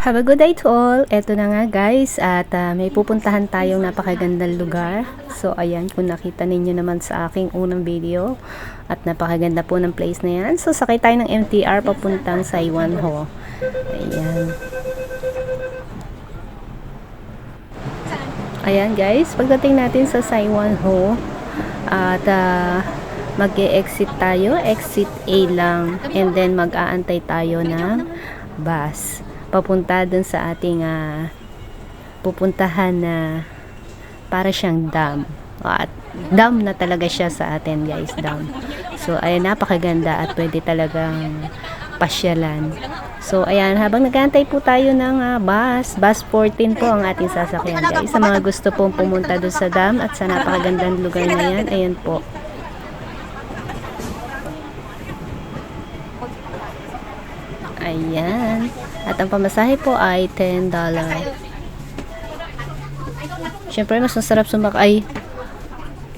Have a good day to all. Eto na nga guys at may pupuntahan tayong napakagandang lugar. So ayan, kung nakita ninyo naman sa aking unang video at napakaganda po ng place na yan. So sakay tayo ng MTR papuntang Saiwanho. Ayan. Ayan guys, pagdating natin sa Saiwanho at mag-e-exit tayo, exit A lang, and then mag-aantay tayo ng bus papunta dun sa ating pupuntahan na para siyang dam. At dam na talaga siya sa atin guys, dam. So ayan, napakaganda at pwede talagang pasyalan. So ayan, habang nag-aantay po tayo ng bus 14 po ang ating sasakyan guys. Sa mga gusto pong pumunta dun sa dam at sa napakagandang lugar na yan, ayan po. Ayan. At ang pamasahe po ay $10. Siyempre, mas masarap sumakay.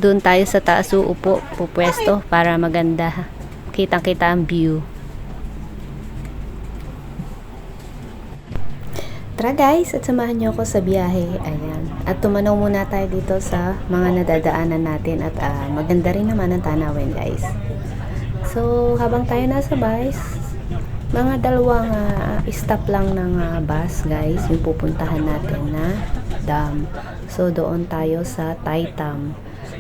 Doon tayo sa taas uupo, pupwesto para maganda. Kitang-kita ang view. Tara guys, at samahan nyo ako sa biyahe. Ayan. At tumanaw muna tayo dito sa mga nadadaanan natin at maganda rin naman ang tanawin guys. So, habang tayo nasa bus, mga dalawang stop lang ng bus guys yung pupuntahan natin na dam. So doon tayo sa Taitam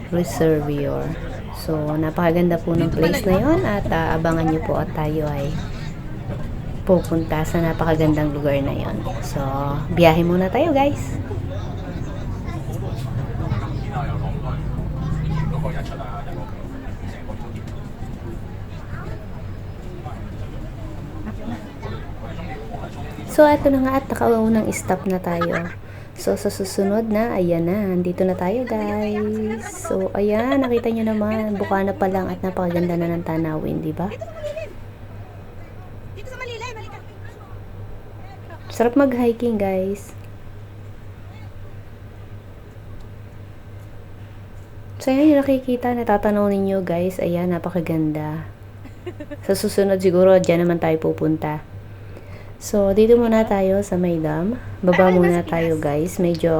Reservoir. So napakaganda po ng place na yon at abangan nyo po at tayo ay pupunta sa napakagandang lugar na yon. So biyahe muna tayo guys. So, ito na nga at nakaunang stop na tayo. So, sa susunod na, ayan na, andito na tayo guys. So, ayan, nakita nyo naman, Bukana pa lang at napakaganda na ng tanawin, di ba? Sarap mag-hiking guys. So, ayan yung nakikita, natatanaw ninyo guys, ayan, napakaganda. Sa susunod siguro, dyan naman tayo pupunta. So, dito muna tayo sa may dam. Baba muna tayo guys. Medyo,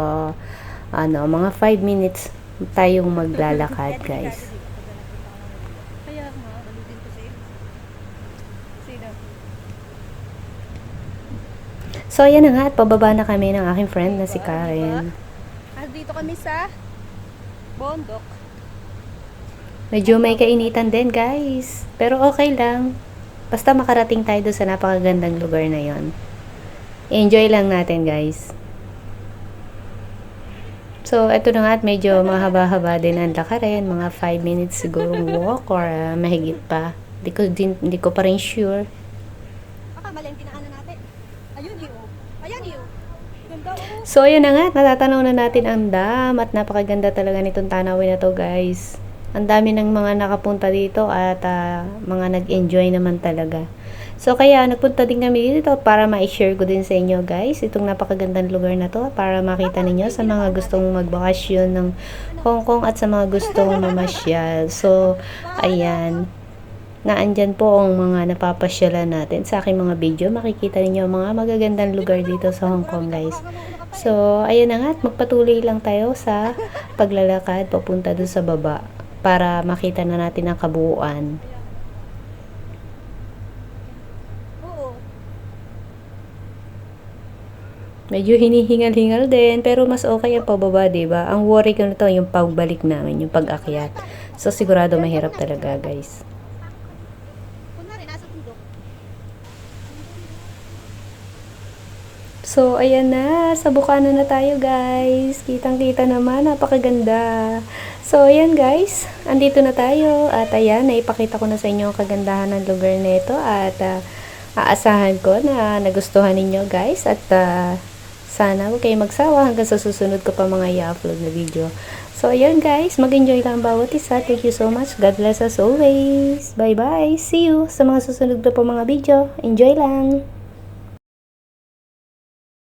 mga 5 minutes tayong maglalakad guys. So, ayan na nga at pababa na kami ng aking friend na si Karen. Dito kami sa bondok. Medyo may kainitan din guys. Pero okay lang. Basta makarating tayo doon sa napakagandang lugar na yon. Enjoy lang natin guys. So, ito na nga at medyo mahaba-haba din ang lakarin. Mga 5 minutes siguro walk or mahigit pa. Hindi ko pa rin sure. Baka mali ang tinaanan natin. Ayun iyo. Ayan iyo. Ganda oh. So, ayun na nga. Natatanaw na natin ang dam at napakaganda talaga nitong tanawin na to guys. Ang dami ng mga nakapunta dito at mga nag-enjoy naman talaga. So, kaya nagpunta din kami dito para ma-share ko din sa inyo guys itong napakagandang lugar na to para makita ninyo sa mga gustong magbakasyon ng Hong Kong at sa mga gustong mamasyal. So, ayan. Naandyan po ang mga napapasyalan natin sa aking mga video. Makikita ninyo mga magagandang lugar dito sa Hong Kong guys. So, ayan na nga at magpatuloy lang tayo sa paglalakad papunta doon sa baba para makita na natin ang kabuuan. Medyo hinihingal-hingal din, pero mas okay ang pababa, diba? Ang worry ko na to, yung pagbalik namin, yung pag-akyat. So, sigurado mahirap talaga, guys. So, ayan na. Sa Bukana na tayo, guys. Kitang-kita naman. Napakaganda. So, ayan, guys. Andito na tayo. At ayan, naipakita ko na sa inyo ang kagandahan ng lugar na ito. At aasahan ko na nagustuhan ninyo, guys. At sana huwag kayo magsawa hanggang sa susunod ko pa mga i-upload na video. So, ayan, guys. Mag-enjoy lang bawat isa. Thank you so much. God bless us always. Bye-bye. See you sa mga susunod na po mga video. Enjoy lang.